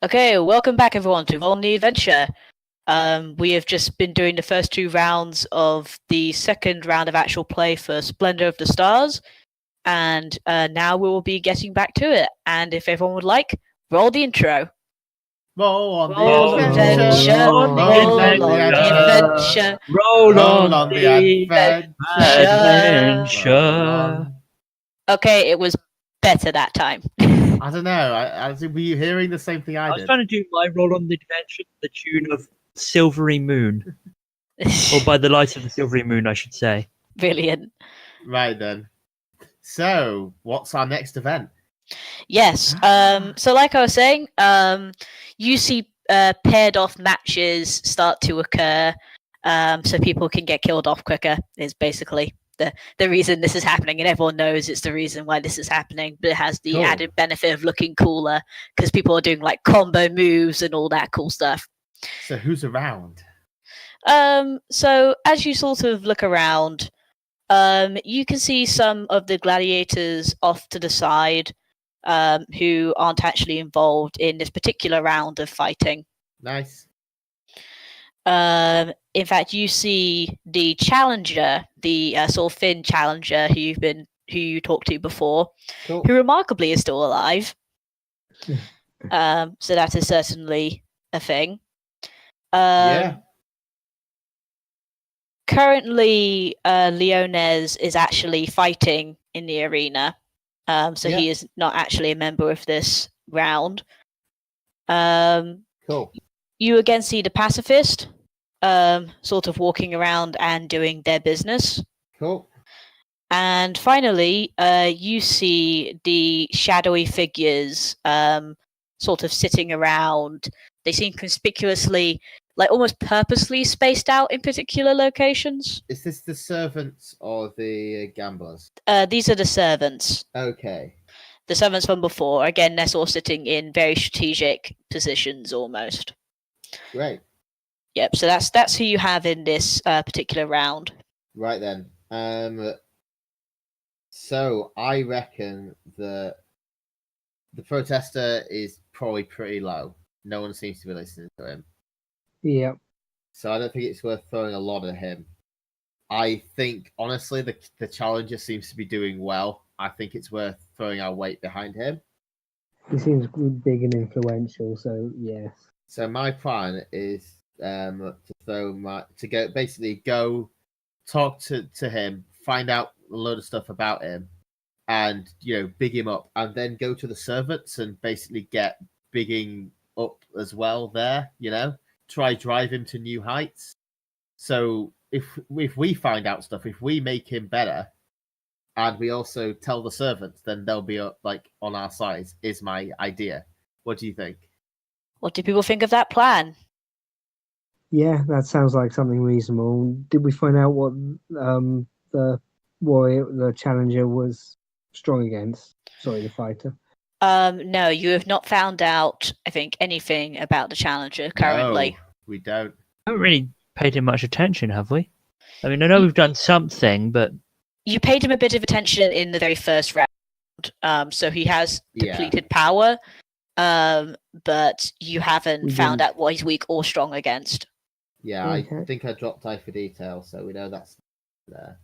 Okay, welcome back everyone to On the Adventure. We have just been doing the first two rounds of the second round of actual play for Splendor of the Stars, and now we will be getting back to it. And if everyone would like, roll the intro. Roll on Roll the adventure, roll on the adventure, roll on the adventure. Okay, it was better that time. I don't know. Were you hearing the same thing I I was did? trying to do my roll on the adventure to the tune of Silvery Moon. Or by the light of the Silvery Moon, I should say. Brilliant. Right then. So, what's our next event? Yes. So like I was saying, you see paired off matches start to occur, so people can get killed off quicker. Is basically the reason this is happening, and everyone knows it's the reason why this is happening. But it has the Cool. added benefit of looking cooler because people are doing like combo moves and all that cool stuff. So, who's around? So as you sort of look around, you can see some of the gladiators off to the side. Who aren't actually involved in this particular round of fighting. Nice. In fact, you see the challenger, the sort of Finn challenger who you talked to before, Cool. who remarkably is still alive. So that is certainly a thing. Yeah. Currently, Leonez is actually fighting in the arena. So Yeah. he is not actually a member of this round. Cool. You again see the pacifist, sort of walking around and doing their business. Cool. And finally, you see the shadowy figures, sort of sitting around. They seem conspicuously, like almost purposely spaced out in particular locations. Is this the servants or the gamblers? These are the servants. Okay. The servants from before. Again, they're sort of sitting in very strategic positions almost. Great. Yep, so that's who you have in this particular round. Right then. So I reckon that the protester is probably pretty low. No one seems to be listening to him. Yep. So I don't think it's worth throwing a lot at him. I think, honestly, the challenger seems to be doing well. I think it's worth throwing our weight behind him. He seems big and influential, so yes. So my plan is to go talk to him, find out a load of stuff about him, and big him up, and then go to the servants and basically get bigging up as well there. Try drive him to new heights. So if we find out stuff, if we make him better, and we also tell the servants, then they'll be like on our side. Is my idea. What do you think? What do people think of that plan? Yeah, that sounds like something reasonable. Did we find out what the warrior, the challenger, was strong against? Sorry, the fighter. No, you have not found out, I think, anything about the challenger currently. No, we don't. I haven't really paid him much attention, have we? I mean, I know we've done something, but... You paid him a bit of attention in the very first round, so he has depleted power, but you haven't found out what he's weak or strong against. Yeah, okay. I think I dropped eye for detail, so we know that's there.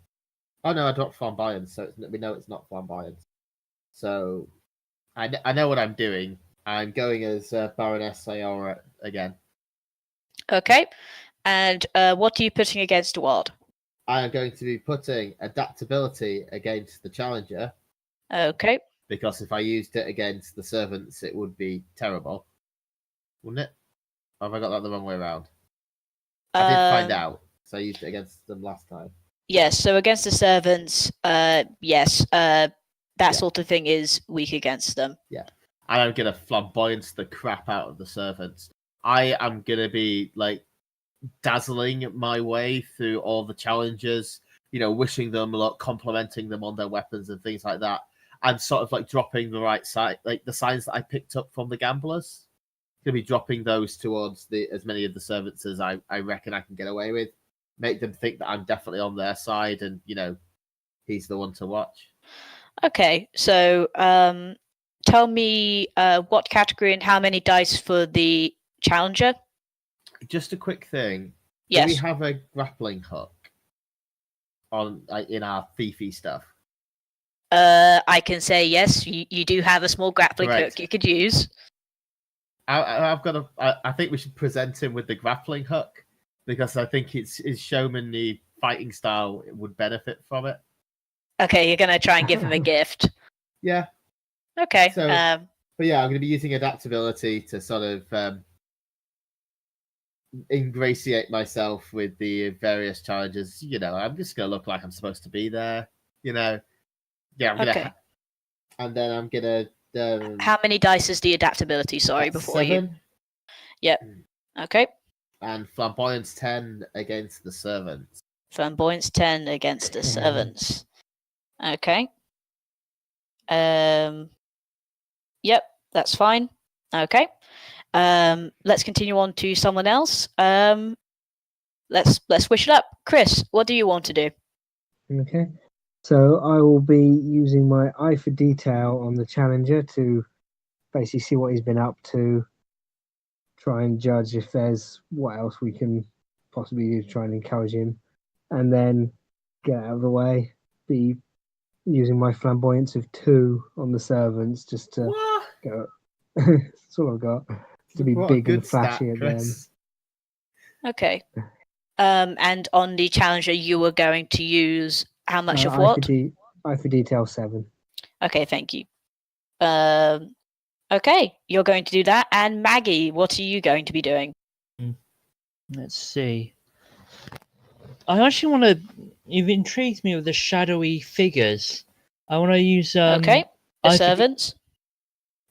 Oh no, I dropped flamboyance, so we know it's not flamboyance. So I know what I'm doing. I'm going as Baroness Sayora again. Okay, and what are you putting against what? I am going to be putting adaptability against the challenger. Okay. Because if I used it against the servants, it would be terrible, wouldn't it? Or have I got that the wrong way around? I did find out, so I used it against them last time. Yes, so against the servants, yes, that sort of thing is weak against them. Yeah, and I'm gonna flamboyance the crap out of the servants. I am gonna be like dazzling my way through all the challengers, wishing them luck, complimenting them on their weapons and things like that, and sort of like dropping the right side, like the signs that I picked up from the gamblers. Gonna be dropping those towards as many of the servants as I reckon I can get away with. Make them think that I'm definitely on their side, and he's the one to watch. Okay, so tell me what category and how many dice for the challenger? Just a quick thing. Yes. Do we have a grappling hook on in our thiefy stuff? I can say yes. You do have a small grappling Right. hook you could use. I've got I think we should present him with the grappling hook because I think his showmanly fighting style would benefit from it. Okay, you're gonna try and give him a gift. Yeah. Okay. So, but yeah, I'm going to be using adaptability to sort of ingratiate myself with the various challenges. I'm just going to look like I'm supposed to be there. Yeah, I'm going to. Okay. And then I'm going to. How many dice is the adaptability? Sorry, before 7. you. Yep. Okay. And flamboyance 10 against the servants. Flamboyance 10 against the servants. Okay. Yep, that's fine. Okay. Let's continue on to someone else. Let's switch it up. Chris, what do you want to do? Okay. So I will be using my eye for detail on the challenger to basically see what he's been up to, try and judge if there's what else we can possibly do to try and encourage him, and then get out of the way. Be using my flamboyance of 2 on the servants just to go. That's all I've got. To be big and flashy at them. Okay. And on the challenger, you were going to use how much of what? Eye for detail 7. Okay, thank you. Okay, you're going to do that. And Maggie, what are you going to be doing? Let's see. I actually want to. You've intrigued me with the shadowy figures. I want to use. Okay, the servants.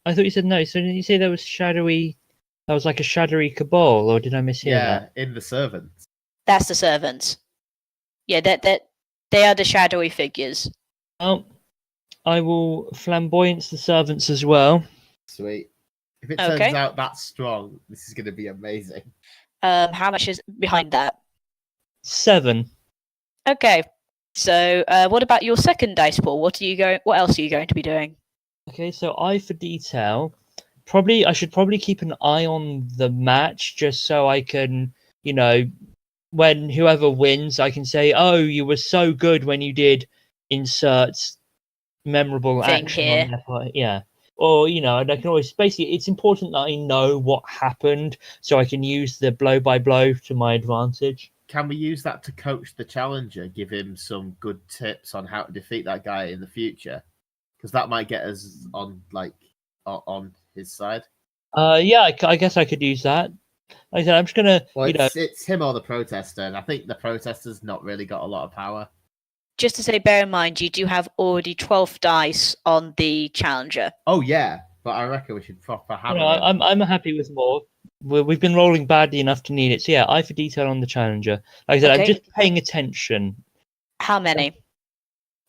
I thought you said no. So didn't you say there was shadowy? That was like a shadowy cabal, or did I mishear that? Yeah, in the servants. That's the servants. Yeah, that they are the shadowy figures. Oh, I will flamboyance the servants as well. Sweet. If it turns out that's strong, this is going to be amazing. How much is behind that? 7. Okay. So, what about your second dice pool? What else are you going to be doing? Okay, so eye for detail. I should probably keep an eye on the match just so I can, when whoever wins, I can say, "Oh, you were so good when you did insert memorable Thing action here." on their part." Yeah. Or, I can always basically it's important that I know what happened so I can use the blow by blow to my advantage. Can we use that to coach the challenger, give him some good tips on how to defeat that guy in the future? Because that might get us on his side. Yeah, I guess I could use that. Like I said, I'm just gonna. It's him or the protester, and I think the protester's not really got a lot of power. Just to say, bear in mind, you do have already 12 dice on the challenger. Oh yeah, but I reckon we should proper have. I'm happy with more. We've been rolling badly enough to need it. So yeah, eye for detail on the challenger. Like I said, I'm just paying attention. How many?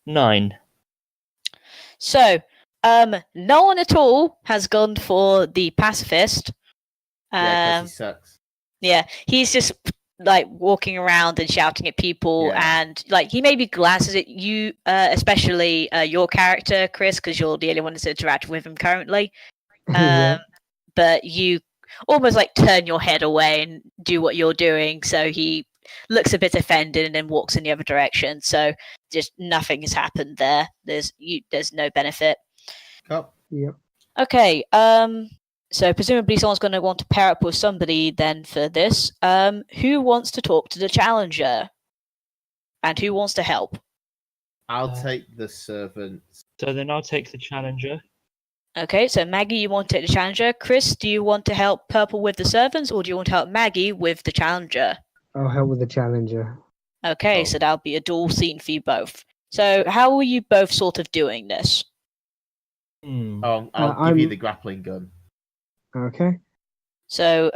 9. So, no one at all has gone for the pacifist. Yeah, 'cause he sucks. Yeah, he's just like walking around and shouting at people, and like he maybe glances at you, especially your character, Chris, because you're the only one that's interacting with him currently. But you almost like turn your head away and do what you're doing, so he looks a bit offended and then walks in the other direction. So just nothing has happened there. There's no benefit. Oh. Yep. Okay. So presumably someone's going to want to pair up with somebody then for this. Who wants to talk to the challenger? And who wants to help? I'll take the servants. So then I'll take the challenger. Okay, so Maggie, you want to take the challenger. Chris, do you want to help Purple with the servants, or do you want to help Maggie with the challenger? I'll help with the challenger. Okay, so that'll be a dual scene for you both. So how are you both sort of doing this? I'll give you the grappling gun. Okay. So,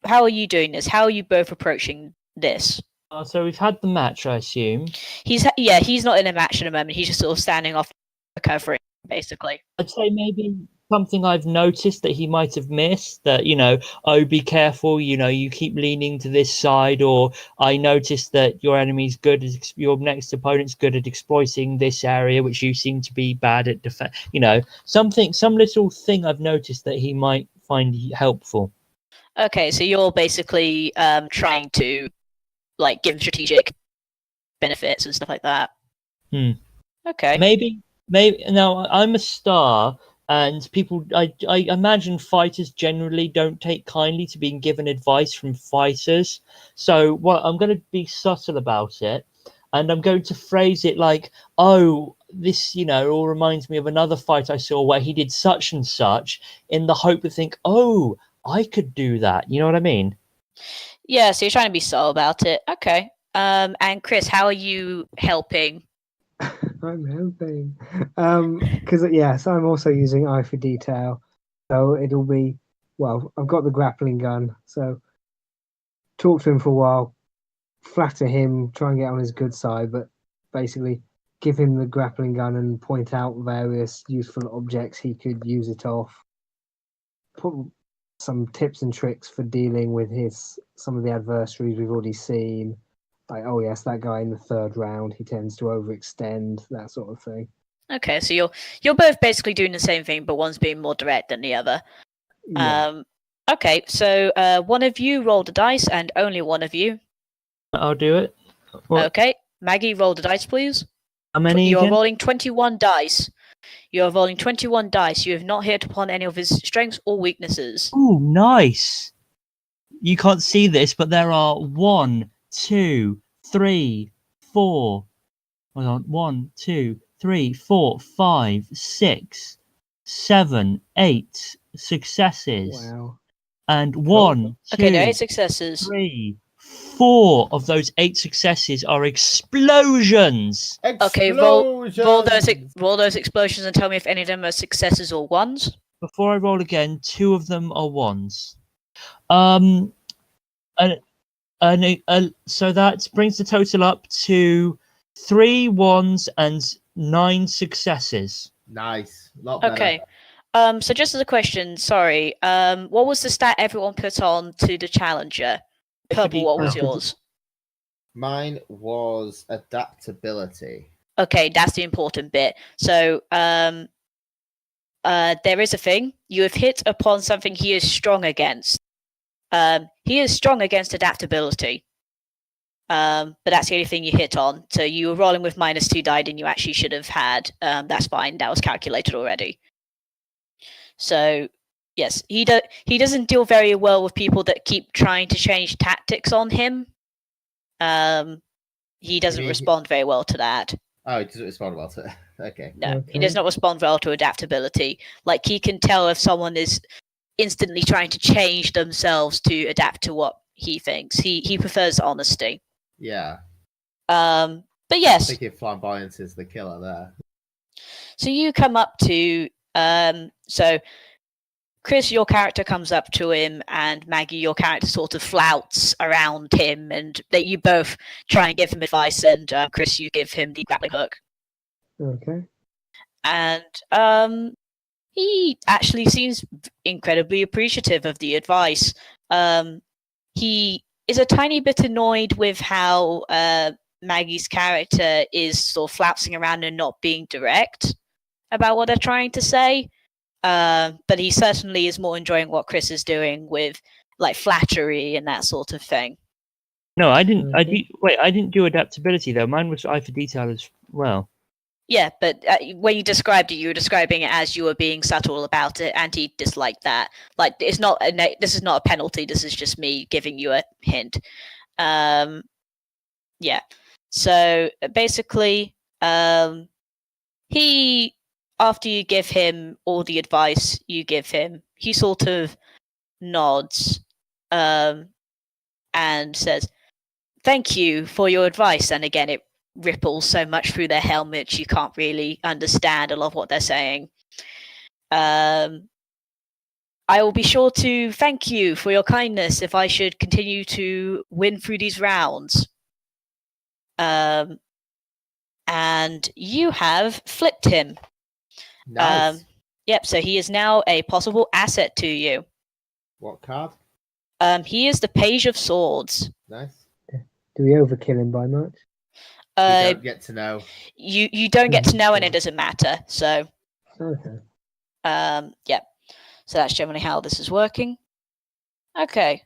how are you doing this? How are you both approaching this? So we've had the match, I assume. He's not in a match at the moment. He's just sort of standing off, recovering, basically. I'd say maybe something I've noticed that he might have missed, that, oh, be careful, you keep leaning to this side, or I noticed that your enemy's good at, your next opponent's good at exploiting this area, which you seem to be bad at some little thing I've noticed that he might find helpful. Okay, so you're basically trying to give him strategic benefits and stuff like that. Okay. Maybe now I'm a star, and people, I imagine fighters generally don't take kindly to being given advice from fighters. So I'm going to be subtle about it, and I'm going to phrase it like, oh, this, all reminds me of another fight I saw where he did such and such, in the hope to think, oh, I could do that. You know what I mean? Yeah, so you're trying to be subtle about it. Okay. And Chris, how are you helping? I'm helping. Because I'm also using eye for detail. So it'll be, well, I've got the grappling gun. So talk to him for a while, flatter him, try and get on his good side, but basically give him the grappling gun and point out various useful objects he could use it off. Put some tips and tricks for dealing with some of the adversaries we've already seen. Like, oh yes, that guy in the third round, he tends to overextend, that sort of thing. Okay, so you're both basically doing the same thing, but one's being more direct than the other. Yeah. Okay, so one of you roll the dice, and only one of you. I'll do it. What? Okay, Maggie, roll the dice, please. How many You're again? rolling 21 dice. You're rolling 21 dice. You have not hit upon any of his strengths or weaknesses. Oh, nice. You can't see this, but there are 1, 2, 3, 4. Hold on. 1, 2, 3, 4, 5, 6, 7, 8 successes. Wow. And 1, 2, Okay, there are 8 successes. 3, 4 of those 8 successes are explosions. Okay, roll those explosions and tell me if any of them are successes or ones. Before I roll again, 2 of them are ones. So that brings the total up to 3 ones and 9 successes. Nice. A lot better. Okay. So just as a question, sorry, what was the stat everyone put on to the challenger? Purple, what was yours? Mine was adaptability. Okay, that's the important bit. So there is a thing. You have hit upon something he is strong against. He is strong against adaptability. But that's the only thing you hit on. So you were rolling with -2 die than you actually should have had. That's fine. That was calculated already. So yes, he doesn't deal very well with people that keep trying to change tactics on him. He doesn't respond very well to that. Oh, he doesn't respond well to it. Okay. No, he does not respond well to adaptability. Like, he can tell if someone is instantly trying to change themselves to adapt to what he thinks. He prefers honesty. Yeah. But yes. I think if flamboyance is the killer there. So you come up to so Chris, your character comes up to him, and Maggie, your character sort of flouts around him, and that you both try and give him advice, and Chris, you give him the grappling hook. Okay. And he actually seems incredibly appreciative of the advice. He is a tiny bit annoyed with how Maggie's character is sort of flouncing around and not being direct about what they're trying to say. But he certainly is more enjoying what Chris is doing with like flattery and that sort of thing. No, I didn't. I didn't do adaptability though. Mine was eye for detail as well. Yeah, but when you described it, you were describing it as you were being subtle about it, and he disliked that. Like, it's not this is not a penalty. This is just me giving you a hint. Yeah. So basically, he, after you give him all the advice you give him, he sort of nods and says, "Thank you for your advice." And again, it ripples so much through their helmets you can't really understand a lot of what they're saying. I will be sure to thank you for your kindness if I should continue to win through these rounds. And you have flipped him. Nice. Yep. So he is now a possible asset to you. What card? He is the Page of Swords. Nice. Do we overkill him by much? We Uh, don't get to know. you don't get to know, and it doesn't matter. So, Okay. yeah. So that's generally how this is working. Okay.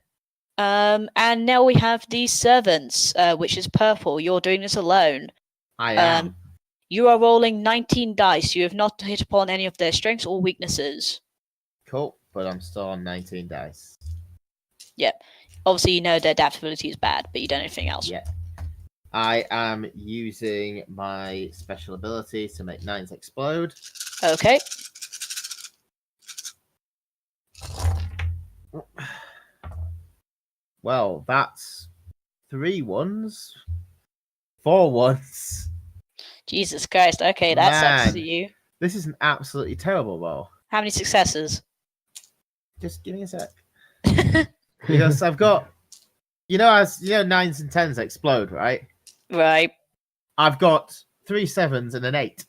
And now we have the servants, which is purple. You're doing this alone. I am. You are rolling 19 dice. You have not hit upon any of their strengths or weaknesses. Cool, but I'm still on 19 dice. Yep. Obviously, you know their adaptability is bad, but you don't know anything else. Yeah. I am using my special ability to make 9s explode. Okay. Well, that's 3 1s, 4 1s. Jesus Christ. Okay, that sucks Man. to you. This is an absolutely terrible roll. How many successes? Just give me a sec. Because I've got, as 9s and 10s explode, right? Right. I've got 3 7s and an 8.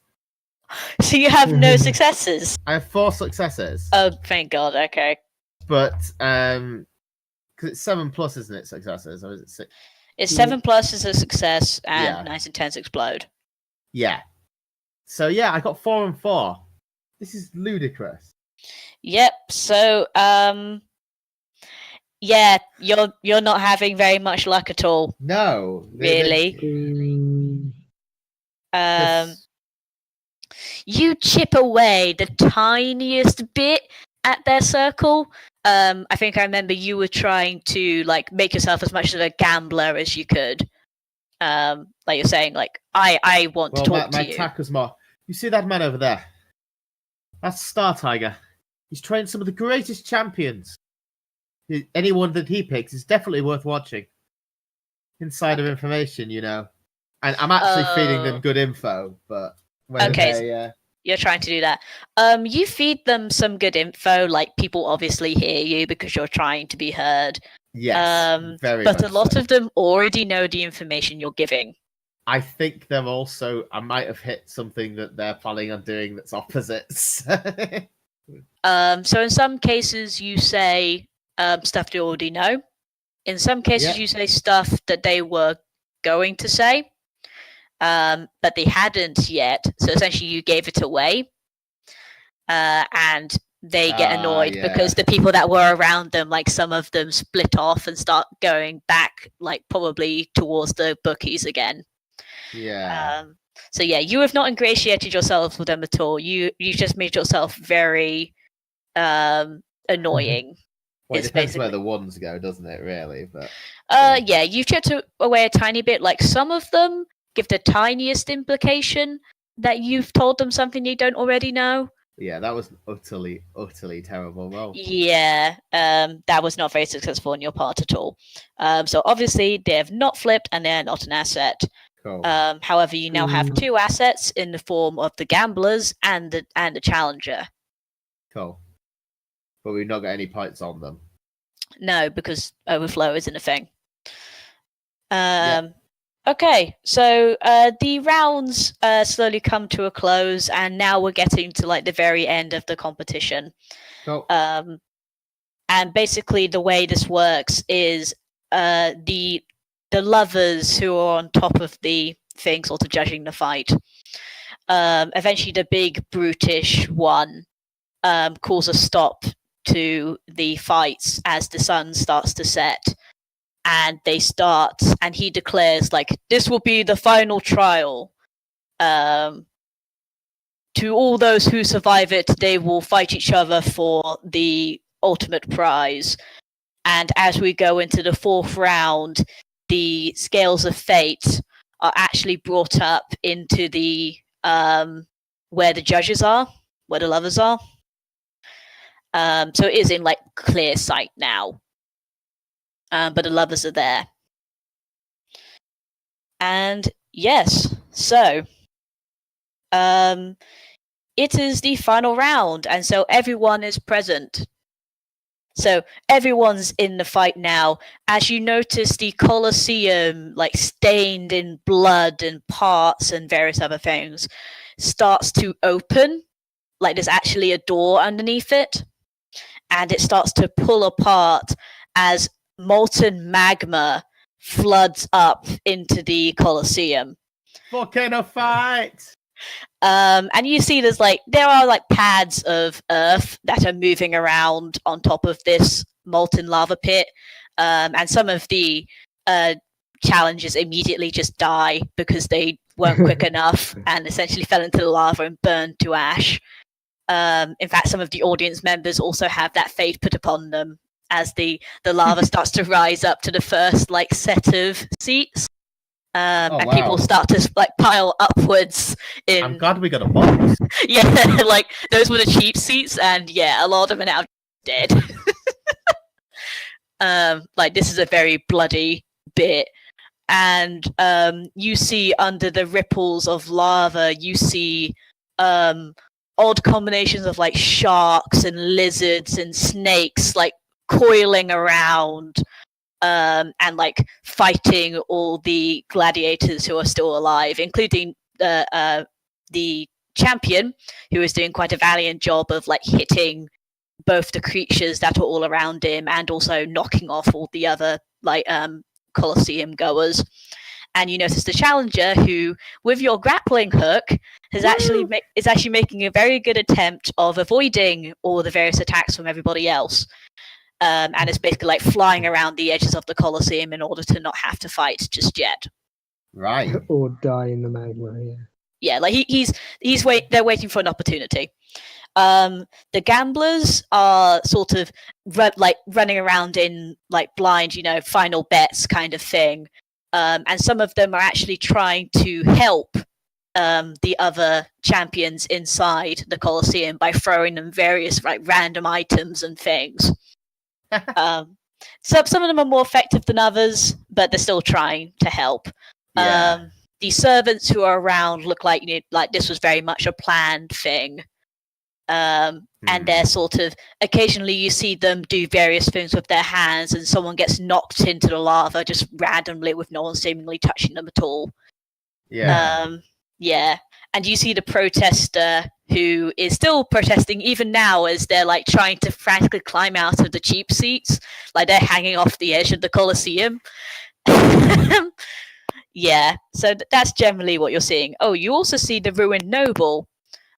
So you have no successes. I have 4 successes. Oh, thank God. Okay. But because it's 7 plus, isn't it? Successes, or is it 6? It's 7 plus is a success, and Yeah. 9s and 10s explode. Yeah. So yeah, I got 4 and 4. This is ludicrous. Yep. So, yeah, you're not having very much luck at all. No, Really. This- You chip away the tiniest bit at their circle. I think I remember you were trying to make yourself as much of a gambler as you could. Like you're saying, I want to talk my to you. attack was more. You see that man over there? That's Star Tiger. He's trained some of the greatest champions. Anyone that he picks is definitely worth watching. Insider information, And I'm actually feeding them good info, but You're trying to do that. You feed them some good info, like people obviously hear you because you're trying to be heard. Yes, very but much a lot so. of them already know the information you're giving. I think they're also. I might have hit something that they're planning on doing that's opposites. So in some cases you say stuff they already know. In some cases you say stuff that they were going to say, but they hadn't yet. So essentially you gave it away, and they get annoyed because the people that were around them, some of them split off and start going back, probably towards the bookies again. Yeah. So yeah, you have not ingratiated yourself with them at all. You just made yourself very annoying. Well, it It's depends where basically- the ones go, doesn't it? Really, but yeah, you've chipped away a tiny bit. Some of them give the tiniest implication that you've told them something they don't already know. yeah, that was utterly terrible roll. Yeah, that was not very successful on your part at all. So obviously they have not flipped and they're not an asset. Cool. However, you now have 2 assets in the form of the gamblers and the challenger. Cool. But we've not got any points on them. No, because overflow isn't a thing. Okay, so the rounds slowly come to a close, and now we're getting to the very end of the competition. Cool. And basically, the way this works is the lovers who are on top of the thing, sort of judging the fight. Eventually, the big brutish one calls a stop to the fights as the sun starts to set. And they start, and he declares, this will be the final trial. To all those who survive it, they will fight each other for the ultimate prize. And as we go into the 4th round, the scales of fate are actually brought up into the where the judges are, where the lovers are. So it is in clear sight now. But the lovers are there. And yes, so it is the final round, and so everyone is present. So everyone's in the fight now. As you notice, the Colosseum, stained in blood and parts and various other things, starts to open, like there's actually a door underneath it, and it starts to pull apart as molten magma floods up into the Colosseum. Volcano fight! And you see there are like pads of earth that are moving around on top of this molten lava pit, and some of the challengers immediately just die because they weren't quick enough and essentially fell into the lava and burned to ash. In fact, some of the audience members also have that fate put upon them as the lava starts to rise up to the first like set of seats. And wow. People start to like pile upwards. I'm glad we got a box. Yeah, like those were the cheap seats, and yeah, a lot of them are now dead. Like this is a very bloody bit, and you see under the ripples of lava, you see odd combinations of like sharks and lizards and snakes like coiling around. And like fighting all the gladiators who are still alive, including the champion, who is doing quite a valiant job of like hitting both the creatures that are all around him and also knocking off all the other like Colosseum goers. And you notice the challenger, who, with your grappling hook, is actually making a very good attempt of avoiding all the various attacks from everybody else. And it's basically like flying around the edges of the Colosseum in order to not have to fight just yet. Right. Or die in the magma, yeah. Yeah, like they're waiting for an opportunity. The gamblers are sort of running around in like blind, final bets kind of thing. And some of them are actually trying to help the other champions inside the Colosseum by throwing them various like random items and things. Some of them are more effective than others, but they're still trying to help. Yeah. The servants who are around look like like this was very much a planned thing. And they're sort of occasionally you see them do various things with their hands, and someone gets knocked into the lava just randomly with no one seemingly touching them at all. Yeah. Yeah. And you see the protester who is still protesting even now as they're like trying to frantically climb out of the cheap seats, like they're hanging off the edge of the Colosseum. Yeah, so that's generally what you're seeing. Oh, you also see the ruined noble,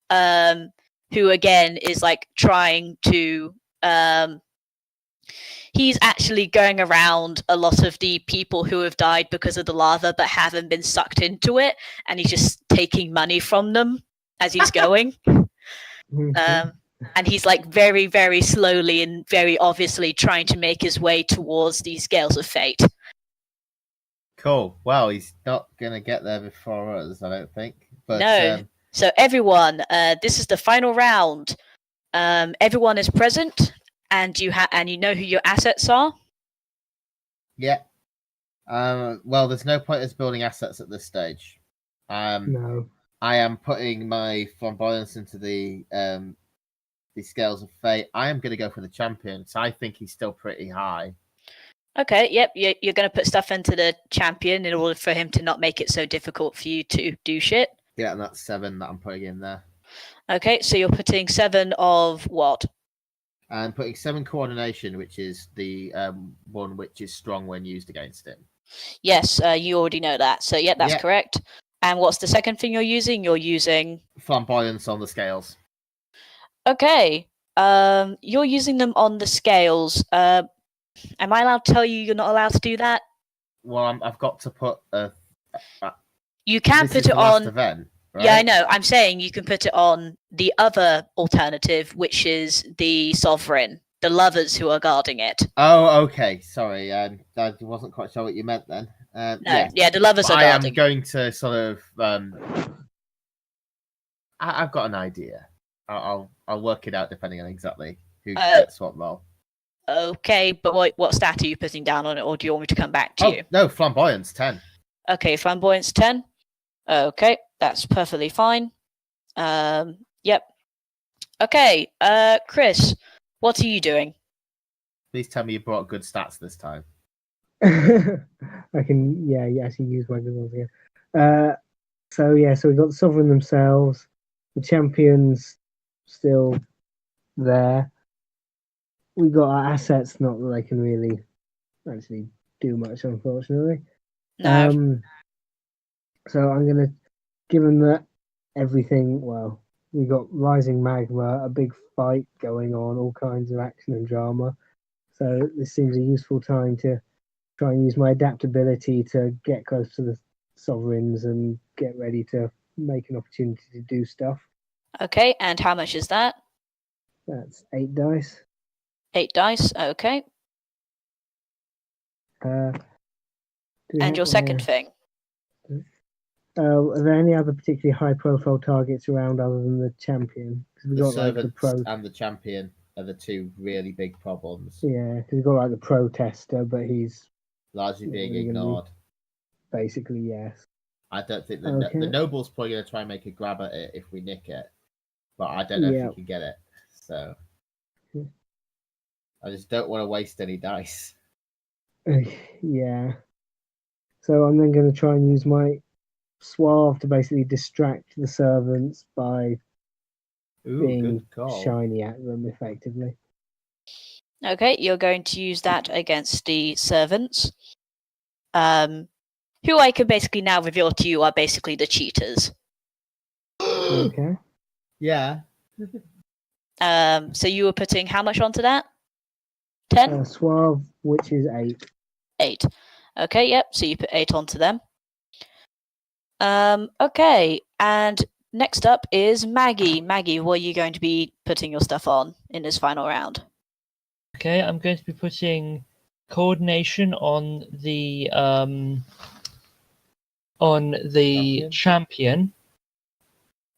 who again is like trying to he's actually going around a lot of the people who have died because of the lava but haven't been sucked into it, and he's just taking money from them as he's going. And he's like very, very slowly and very obviously trying to make his way towards these scales of fate. Cool. Well, he's not going to get there before us, I don't think. But, no. So everyone, this is the final round. Everyone is present, and you know who your assets are. Yeah. Well, there's no point in us building assets at this stage. No. I am putting my flamboyance into the scales of fate. I am going to go for the champion, so I think he's still pretty high. Okay, yep, you're going to put stuff into the champion in order for him to not make it so difficult for you to do shit. Yeah, and that's 7 that I'm putting in there. Okay, so you're putting 7 of what? I'm putting 7 coordination, which is the one which is strong when used against him. Yes, you already know that. So, yeah, that's correct. And what's the second thing you're using? You're using... flamboyance on the scales. Okay, you're using them on the scales. Am I allowed to tell you you're not allowed to do that? Well, I've got to put a... You can put it on... event, right? Yeah, I know. I'm saying you can put it on the other alternative, which is the sovereign, the lovers who are guarding it. Oh, okay. Sorry, I wasn't quite sure what you meant then. Yeah, the lovers are guarding. I am going to sort of... I've got an idea. I'll work it out depending on exactly who gets what role. Okay, but what stat are you putting down on it, or do you want me to come back to you? No, flamboyance 10. Okay, flamboyance 10. Okay, that's perfectly fine. Yep. Okay, Chris, what are you doing? Please tell me you brought good stats this time. I can, actually use my good ones again. So we've got the sovereign themselves, the champions still there. We got our assets, not that they can really actually do much, unfortunately. No. So I'm gonna, given that everything, well, we got rising magma, a big fight going on, all kinds of action and drama. So this seems a useful time to try and use my adaptability to get close to the sovereigns and get ready to make an opportunity to do stuff. Okay, and how much is that? That's 8 dice. 8 dice. Okay. Do we And have- your second thing? Are there any other particularly high-profile targets around other than the champion? Because we The got like the servants and the champion are the two really big problems, yeah, because we got like the protester, but he's largely Yeah, being we're gonna be- ignored. basically yes. I don't think Okay. the noble's probably going to try and make a grab at it if we nick it, but I don't know Yeah. if we can get it. So Yeah. I just don't want to waste any dice. Yeah. So I'm then going to try and use my suave to basically distract the servants by Ooh, being good call. shiny at them, effectively. Okay, you're going to use that against the servants. Who I can basically now reveal to you are basically the cheaters. Okay. Yeah. So you were putting how much onto that? 10? Suave, which is 8. 8. Okay, yep, so you put 8 onto them. Okay, and next up is Maggie. Maggie, what are you going to be putting your stuff on in this final round? Okay, I'm going to be putting coordination on the champion.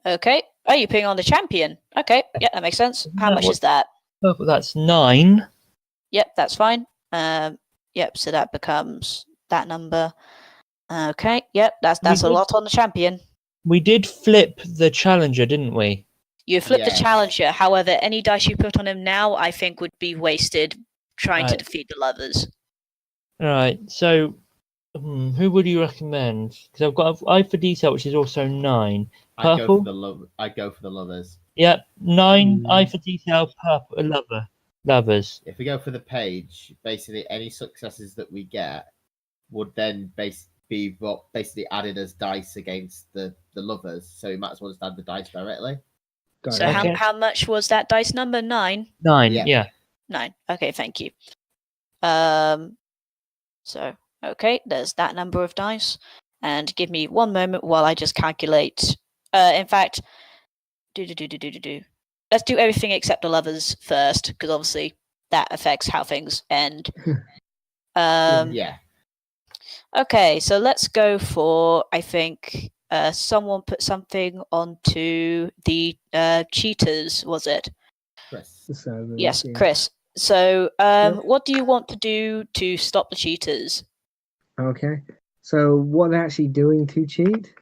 Okay. Oh, you're putting on the champion. Okay, yeah, that makes sense. How much is that? Oh, that's 9. Yep, that's fine. Yep, so that becomes that number. Okay, yep, that's a lot on the champion. We did flip the challenger, didn't we? You flipped the Yes. challenger. However, any dice you put on him now, I think, would be wasted trying to Right. defeat the lovers. All right. So, who would you recommend? Because I've got an eye for detail, which is also 9. I Purple. I go for the lovers. Yep, 9 Mm. eye for detail. Purple. Lovers. If we go for the page, basically any successes that we get would then be basically added as dice against the lovers. So we might as well just add the dice directly. Got So it. Okay. how much was that dice number? 9? 9. Yeah. Yeah. 9. Okay, thank you. So okay, there's that number of dice, and give me one moment while I just calculate. In fact, let's do everything except the lovers first, because obviously that affects how things end. Yeah. Okay, so let's go for, I think, someone put something onto the cheaters, was it? Chris. The servants, Yes, yeah. Chris. So, Yep. what do you want to do to stop the cheaters? Okay. So what they're actually doing to cheat?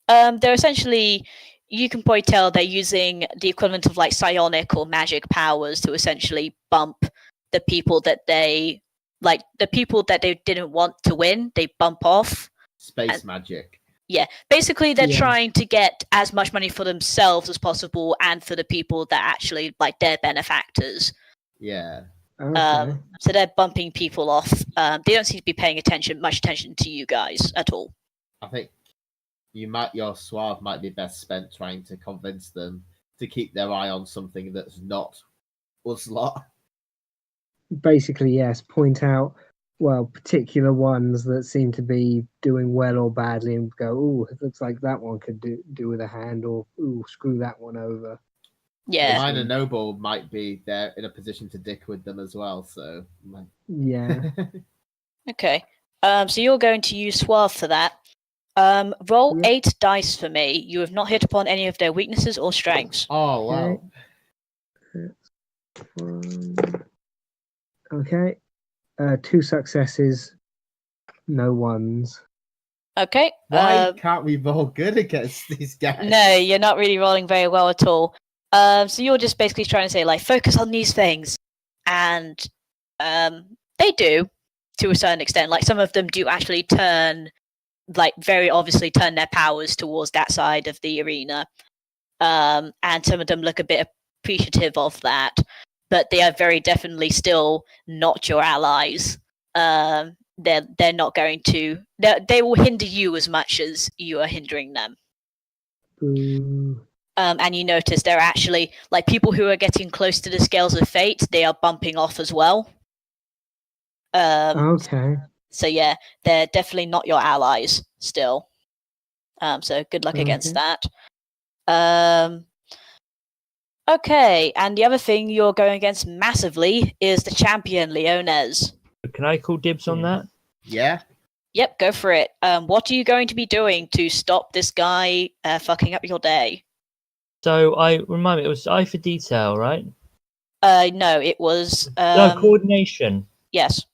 They're essentially, you can probably tell they're using the equivalent of like psionic or magic powers to essentially bump the people that they didn't want to win. They bump off. Space magic. Yeah, basically they're Yeah. trying to get as much money for themselves as possible and for the people that actually like their benefactors. Yeah. Okay. So they're bumping people off. They don't seem to be paying much attention to you guys at all. I think your suave might be best spent trying to convince them to keep their eye on something that's not us lot. Basically, yes. Point out, well, particular ones that seem to be doing well or badly, and go, "Oh, it looks like that one could do with a hand," or "Ooh, screw that one over." The Yeah. minor noble might be there in a position to dick with them as well. So Yeah. Okay. So you're going to use Suave for that. Roll Yep. 8 dice for me. You have not hit upon any of their weaknesses or strengths. Oh wow. Okay. 2 successes, no ones. Okay. Why can't we roll good against these guys? No, you're not really rolling very well at all. So you're just basically trying to say, like, focus on these things. And they do, to a certain extent. Like, some of them do actually turn, like, very obviously turn their powers towards that side of the arena. And some of them look a bit appreciative of that, but they are very definitely still not your allies. They're not going to. They will hinder you as much as you are hindering them. Boo. And you notice they're actually like people who are getting close to the scales of fate. They are bumping off as well. Okay. So yeah, they're definitely not your allies still. So good luck against Okay. that. Okay, and the other thing you're going against massively is the champion Leones. Can I call dibs on that? Yeah. Yep, go for it. What are you going to be doing to stop this guy fucking up your day? So I remind me, it was eye for detail, right? No, it was No, coordination. Yes.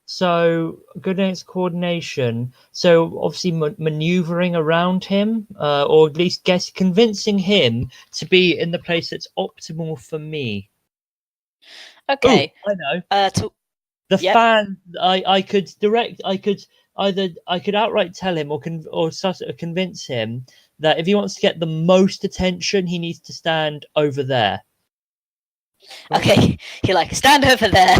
So good against coordination. So obviously maneuvering around him, or at least convincing him to be in the place that's optimal for me. Okay. Ooh, I know. The Yep. fan. I could outright tell him or convince him that if he wants to get the most attention, he needs to stand over there. Okay, you're like, stand over there.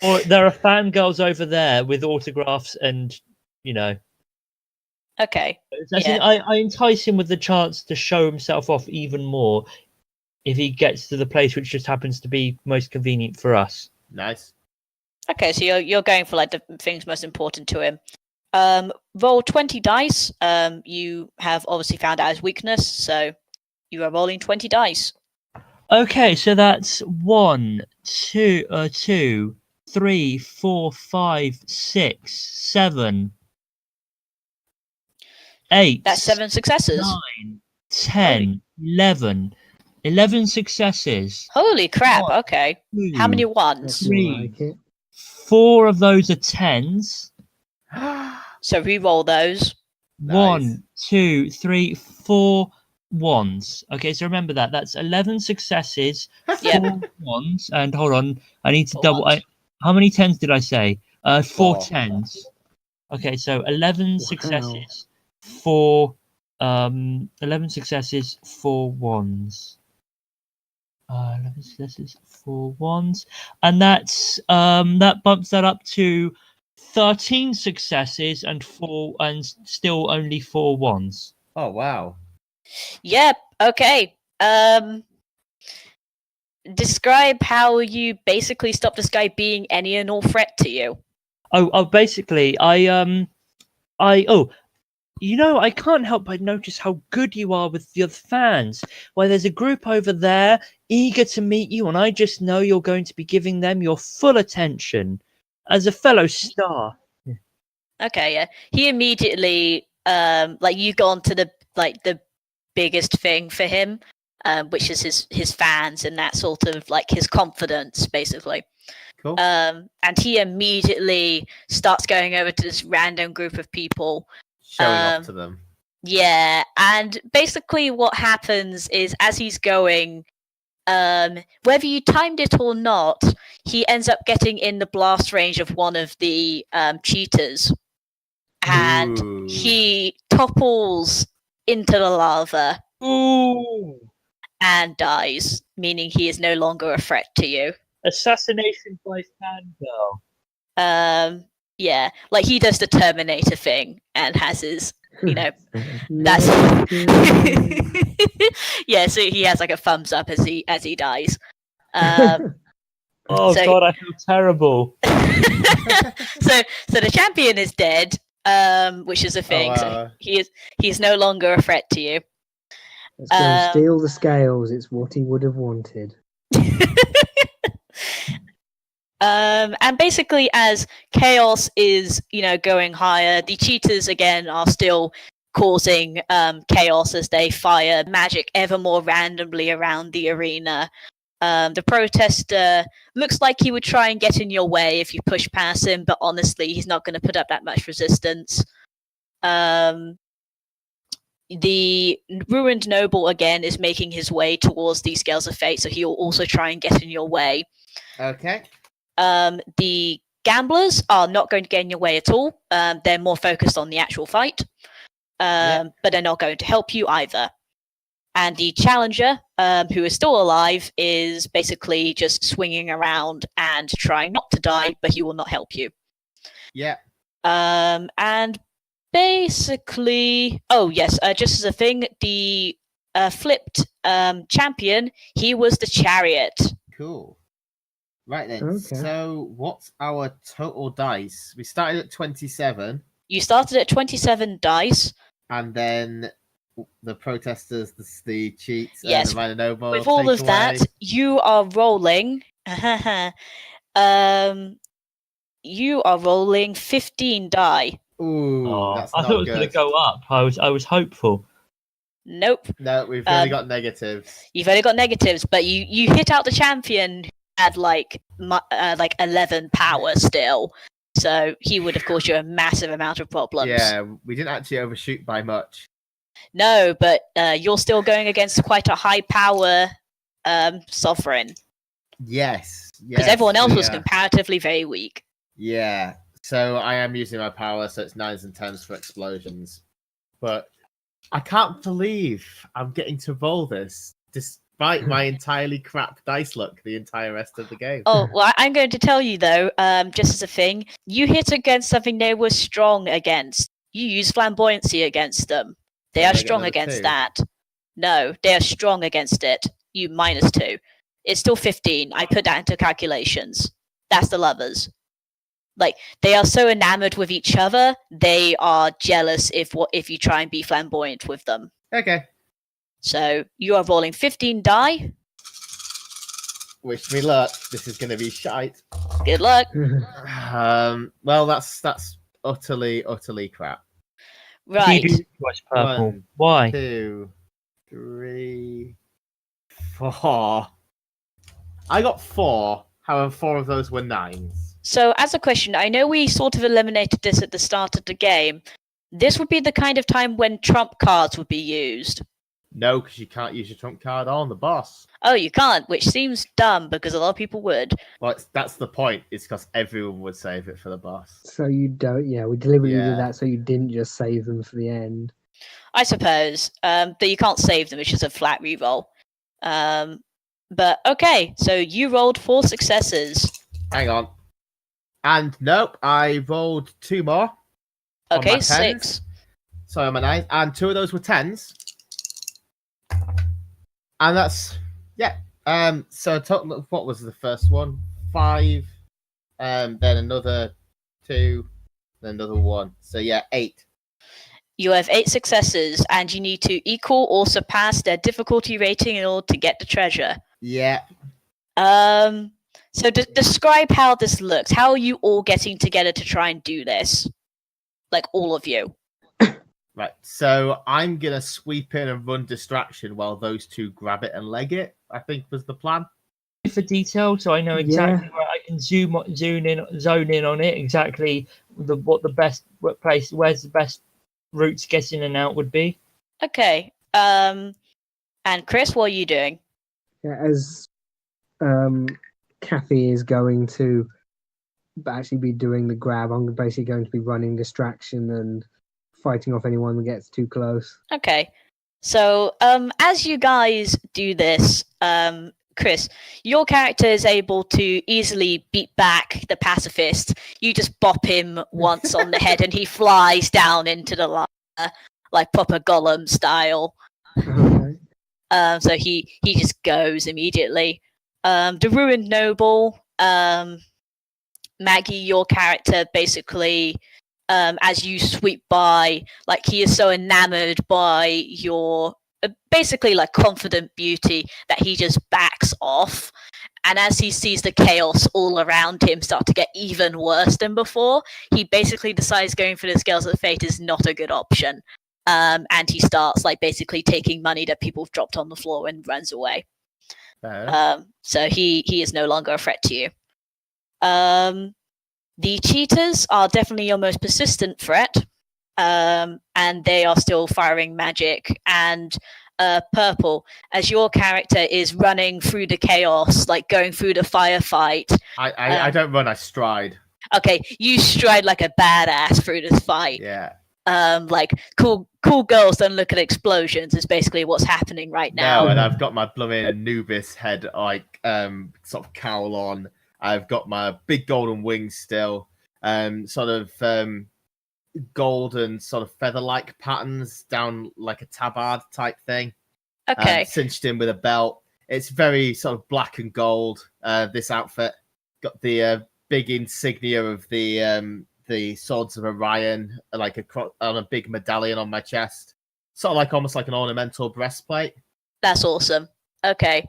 Or there are fangirls over there with autographs and, you know. Okay. Yeah. I entice him with the chance to show himself off even more if he gets to the place which just happens to be most convenient for us. Nice. Okay, so you're going for like the things most important to him. Roll 20 dice. You have obviously found out his weakness, so you are rolling 20 dice. Okay, so that's 1, 2, 3, 4, 5, 6, 7, 8. That's 7 successes. 9, 10, 11. 11 successes. Holy crap! 1, Okay, 2, how many ones? That's 3. more like it. 4 of those are 10s. So re-roll those. Nice. 1, 2, 3, 4 ones. Okay, so remember that. That's 11 successes, 4 Yep. ones. And hold on, I need to 4 double. ones. How many 10s did I say? 4 4. 10s. Okay, so 11 Wow. successes, 4 11 successes, 4 ones. 11 successes, 4 ones, and that's that bumps that up to 13 successes and still only 4 ones. Oh wow. Yep. Okay. Describe how you basically stop this guy being any and all threat to you. Basically, I can't help but notice how good you are with the other fans. Why, there's a group over there eager to meet you, and I just know you're going to be giving them your full attention as a fellow star. Okay, yeah. He immediately like you go on to the biggest thing for him, which is his fans and that sort of like his confidence, basically. Cool. And he immediately starts going over to this random group of people. Showing off to them. Yeah, and basically what happens is as he's going, whether you timed it or not, he ends up getting in the blast range of one of the cheaters. And Ooh. he topples into the lava Ooh! and dies, meaning he is no longer a threat to you. Assassination by fangirl. Yeah, like he does the Terminator thing and has his, that's yeah. So he has like a thumbs up as he dies. Oh So- god, I feel terrible. so the champion is dead, which is a thing. wow. So he's no longer a threat to you. Let's go and steal the scales. It's what he would have wanted. And basically, as chaos is, going higher, the cheaters again are still causing chaos as they fire magic ever more randomly around the arena. The protester looks like he would try and get in your way if you push past him, but honestly, he's not going to put up that much resistance. The ruined noble again is making his way towards these scales of fate, so he'll also try and get in your way. Okay. The gamblers are not going to get in your way at all. They're more focused on the actual fight, but they're not going to help you either. And the challenger, who is still alive, is basically just swinging around and trying not to die, but he will not help you. Yeah. And basically, just as a thing, the flipped champion, he was the chariot. Cool. Right then. Okay. So what's our total dice? We started at 27. You started at 27 dice. And then the protesters, the cheats, Yes. and the minor noble. With all of that, you are rolling. You are rolling 15 die. Ooh, that's I not thought it was good. going to go up. I was hopeful. Nope. No, we've only got negatives. You've only got negatives, but you hit out the champion who had like 11 power still. So he would have caused you a massive amount of problems. Yeah, we didn't actually overshoot by much. No, but you're still going against quite a high power sovereign. Yes. Because everyone else was comparatively very weak. Yeah. So I am using my power, so it's 9s and 10s for explosions. But I can't believe I'm getting to roll this, despite my entirely crap dice luck the entire rest of the game. Oh, well, I'm going to tell you, though, just as a thing, you hit against something they were strong against. You use flamboyancy against them. They are strong against that. No, they are strong against it. You -2. It's still 15. I put that into calculations. That's the lovers. Like, they are so enamored with each other, they are jealous if you try and be flamboyant with them. Okay. So, you are rolling 15 die. Wish me luck. This is going to be shite. Good luck. Well, that's utterly crap. Right. What's purple? 1, Why? 2, 3, 4. I got 4. However, 4 of those were 9s. So, as a question, I know we sort of eliminated this at the start of the game. This would be the kind of time when trump cards would be used. No, because you can't use your trump card on the boss. Oh, you can't, which seems dumb because a lot of people would. Well, that's the point. It's because everyone would save it for the boss. So you don't, we deliberately did that so you didn't just save them for the end. I suppose, but you can't save them, it's just a flat reroll. But okay, so you rolled 4 successes. Hang on. And nope, I rolled 2 more. Okay, 6. So I'm a 9, and 2 of those were 10s. And that's so a total of, what was the first one? 5, then another 2, then another 1. So 8. You have 8 successes, and you need to equal or surpass their difficulty rating in order to get the treasure. Yeah. So describe how this looks. How are you all getting together to try and do this? Like, all of you. Right, so I'm going to sweep in and run distraction while those 2 grab it and leg it, I think was the plan. For detail, so I know exactly where I can zone in on it, exactly where's the best route to get in and out would be. Okay. And Chris, what are you doing? Yeah, as Kathy is going to actually be doing the grab, I'm basically going to be running distraction and fighting off anyone that gets too close. Okay. So, as you guys do this, Chris, your character is able to easily beat back the pacifist. You just bop him once on the head and he flies down into the lava, like proper Gollum style. Okay. So he just goes immediately. The Ruined Noble, Maggie, your character, basically, as you sweep by, like, he is so enamored by your basically like confident beauty that he just backs off. And as he sees the chaos all around him start to get even worse than before, he basically decides going for the Scales of Fate is not a good option. And he starts like basically taking money that people have dropped on the floor and runs away. So he is no longer a threat to you. The cheaters are definitely your most persistent threat. And they are still firing magic. And Purple, as your character is running through the chaos, like going through the firefight. I don't run, I stride. Okay, you stride like a badass through this fight. Yeah. like cool girls don't look at explosions is basically what's happening right now. No, and I've got my blooming Anubis head, like sort of cowl on. I've got my big golden wings still, sort of golden sort of feather-like patterns down like a tabard type thing. Okay. Cinched in with a belt. It's very sort of black and gold. This outfit got the big insignia of the swords of Orion, like on a big medallion on my chest, sort of like almost like an ornamental breastplate. That's awesome. Okay,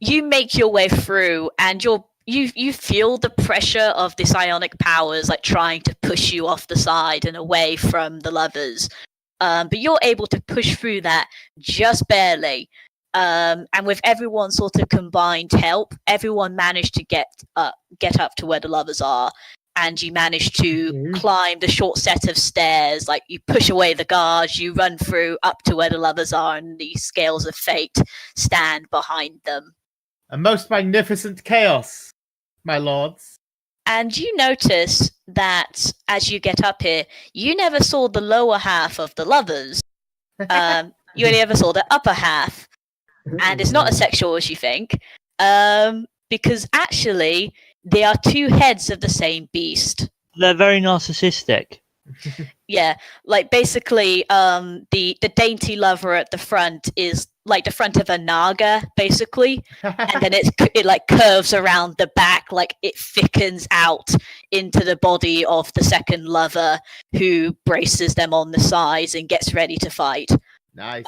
you make your way through, and you feel the pressure of the psionic powers like trying to push you off the side and away from the lovers. But you're able to push through that just barely. And with everyone's sort of combined help, everyone managed to get up to where the lovers are, and you manage to climb the short set of stairs. Like, you push away the guards, you run through up to where the lovers are, and the scales of fate stand behind them. A most magnificent chaos, my lords. And you notice that as you get up here, you never saw the lower half of the lovers. You only ever saw the upper half. And it's not as sexual as you think, because actually they are two heads of the same beast. They're very narcissistic. Yeah, like basically the dainty lover at the front is like the front of a naga, basically, and then it like curves around the back, like it thickens out into the body of the second lover, who braces them on the sides and gets ready to fight. Nice.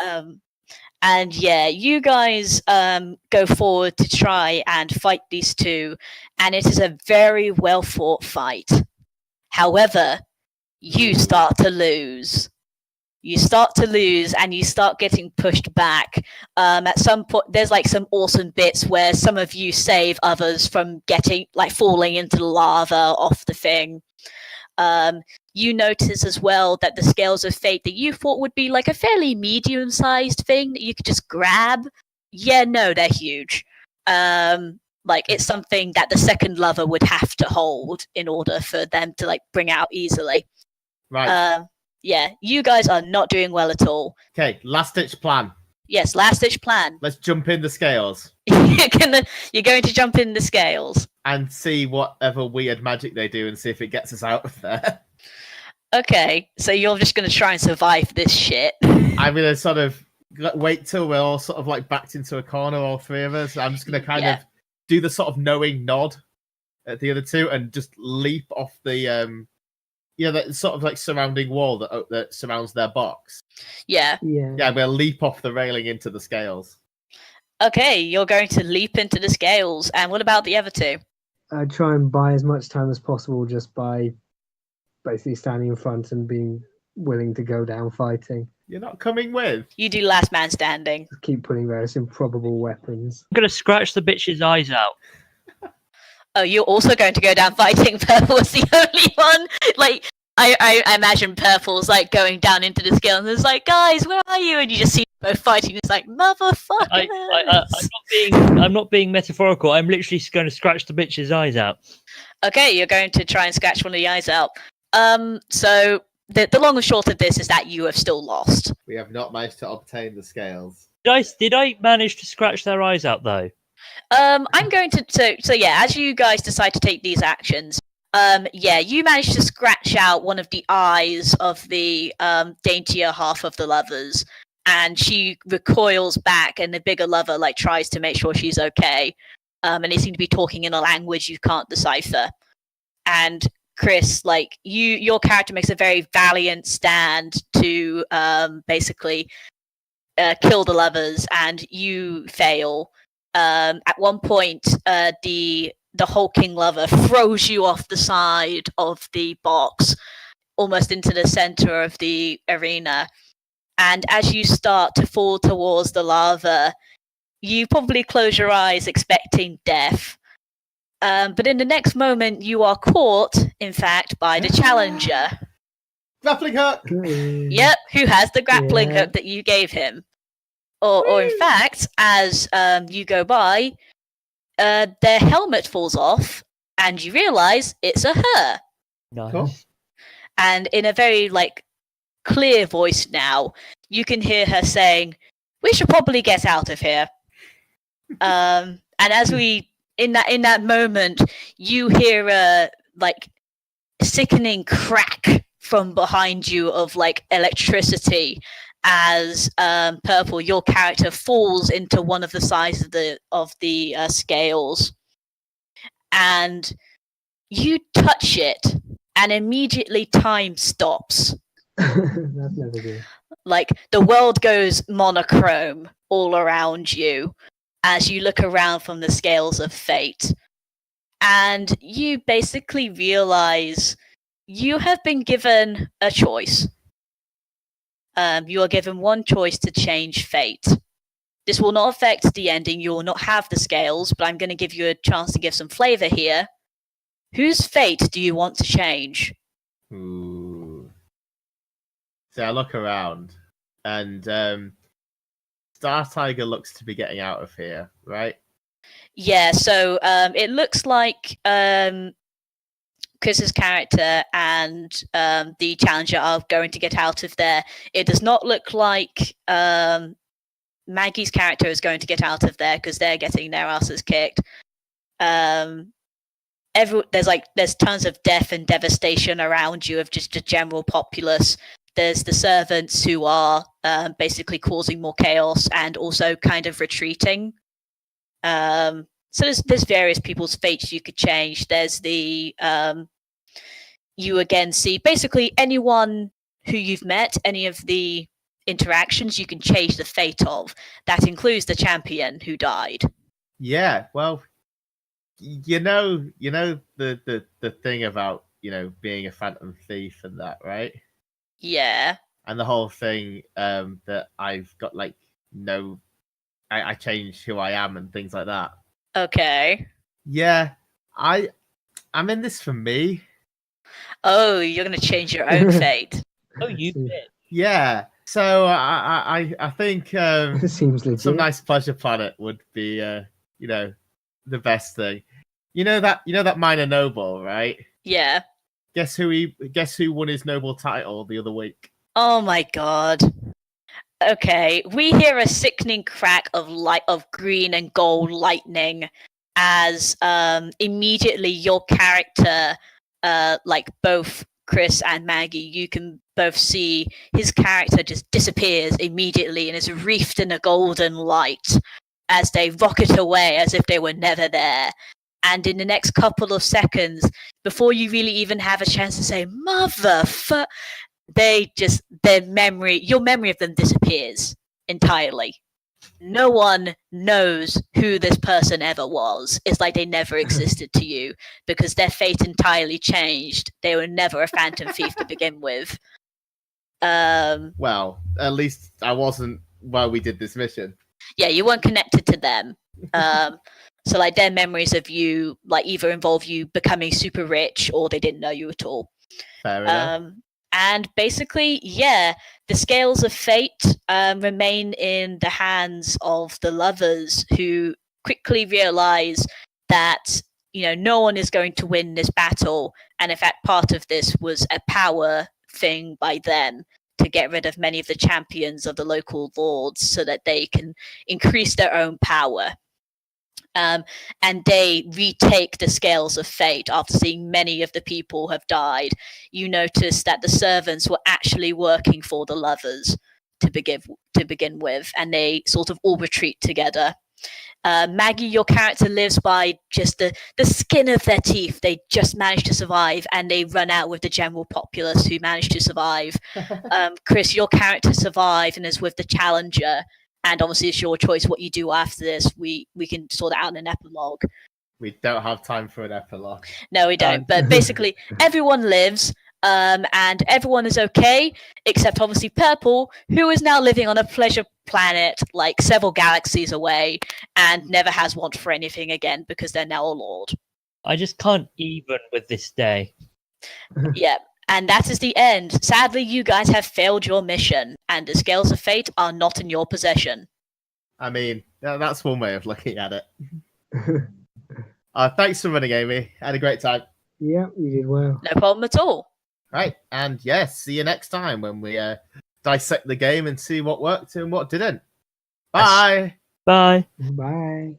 And yeah, you guys go forward to try and fight these two, and it is a very well fought fight. However, you start to lose. You start to lose, and you start getting pushed back. At some point, there's like some awesome bits where some of you save others from getting like falling into the lava off the thing. You notice as well that the scales of fate that you thought would be like a fairly medium-sized thing that you could just grab, no, they're huge. Like, it's something that the second lover would have to hold in order for them to like bring out easily. Right. Yeah, you guys are not doing well at all. Okay, last-ditch plan. Yes, last-ditch plan. Let's jump in the scales. You're going to jump in the scales. And see whatever weird magic they do and see if it gets us out of there. Okay, so you're just going to try and survive this shit. I'm going to sort of wait till we're all sort of like backed into a corner, all three of us. I'm just going to kind of do the sort of knowing nod at the other two and just leap off the, that sort of like surrounding wall that surrounds their box. Yeah. Yeah, I'm going to leap off the railing into the scales. Okay, you're going to leap into the scales. And what about the other two? I try and buy as much time as possible just by basically standing in front and being willing to go down fighting. You're not coming with? You do last man standing. Just keep putting various improbable weapons. I'm going to scratch the bitch's eyes out. Oh, you're also going to go down fighting? Purple's the only one? Like, I imagine Purple's like going down into the scale and it's like, guys, where are you? And you just see both fighting. It's like, motherfucker. I'm not being metaphorical. I'm literally going to scratch the bitch's eyes out. Okay, you're going to try and scratch one of the eyes out. So the long and short of this is that you have still lost. We have not managed to obtain the scales. Did I manage to scratch their eyes out though? I'm going to so yeah. As you guys decide to take these actions, you manage to scratch out one of the eyes of the daintier half of the lovers, and she recoils back, and the bigger lover like tries to make sure she's okay. And they seem to be talking in a language you can't decipher. And Chris, like your character makes a very valiant stand to basically kill the lovers, and you fail. At one point, the hulking lover throws you off the side of the box, almost into the center of the arena. And as you start to fall towards the lava, you probably close your eyes expecting death. But in the next moment, you are caught, in fact, by the challenger. Grappling hook! Yep, who has the grappling hook that you gave him. Or in fact, as you go by, their helmet falls off, and you realise it's a her. Nice. Cool. And in a very, like, clear voice now, you can hear her saying, "We should probably get out of here." And as we in that moment, you hear a like sickening crack from behind you of like electricity as Purple, your character, falls into one of the sides of the scales, and you touch it, and immediately time stops. That's never good. Like the world goes monochrome all around you as you look around from the scales of fate, and you basically realize you have been given a choice. You are given one choice to change fate. This will not affect the ending. You will not have the scales, but I'm going to give you a chance to give some flavor here. Whose fate do you want to change? Ooh. So I look around, and Star Tiger looks to be getting out of here, right? Yeah, so it looks like Chris's character and the challenger are going to get out of there. It does not look like Maggie's character is going to get out of there because they're getting their asses kicked. There's tons of death and devastation around you of just a general populace. There's the servants who are basically causing more chaos and also kind of retreating. So there's various people's fates you could change. There's the you again see basically anyone who you've met, any of the interactions you can change the fate of. That includes the champion who died. Yeah, well, you know the thing about being a phantom thief and that, right? Yeah. And the whole thing that I've got like I changed who I am and things like that. Okay. Yeah, I'm in this for me. Oh, you're going to change your own fate. Oh, you did. Yeah. So I think Seems legit. some nice pleasure planet would be the best thing. You know that minor noble, right? Yeah. Guess who won his noble title the other week? Oh my god. Okay, we hear a sickening crack of green and gold lightning as immediately your character, like both Chris and Maggie, you can both see his character just disappears immediately and is wreathed in a golden light as they rocket away as if they were never there. And in the next couple of seconds, before you really even have a chance to say "motherfucker," your memory of them disappears entirely. No one knows who this person ever was. It's like they never existed to you because their fate entirely changed. They were never a phantom thief to begin with. Well, at least I wasn't while we did this mission. Yeah, you weren't connected to them. So like their memories of you like either involve you becoming super rich or they didn't know you at all. Fair enough. And basically, yeah, the scales of fate remain in the hands of the lovers who quickly realize that, no one is going to win this battle. And in fact, part of this was a power thing by them to get rid of many of the champions of the local lords so that they can increase their own power. And they retake the scales of fate after seeing many of the people have died. You notice that the servants were actually working for the lovers to begin with, and they sort of all retreat together. Maggie, your character lives by just the skin of their teeth. They just managed to survive, and they run out with the general populace who managed to survive. Chris, your character survived and is with the challenger. And obviously, it's your choice what you do after this. We can sort it out in an epilogue. We don't have time for an epilogue. No, we don't. But basically, everyone lives, and everyone is okay, except obviously Purple, who is now living on a pleasure planet like several galaxies away, and never has want for anything again because they're now a lord. I just can't even with this day. Yeah. And that is the end. Sadly, you guys have failed your mission, and the scales of fate are not in your possession. I mean, that's one way of looking at it. Thanks for running, Amy. I had a great time. Yeah, you did well. No problem at all. Right, and yes, see you next time when we dissect the game and see what worked and what didn't. Bye. Bye. Bye.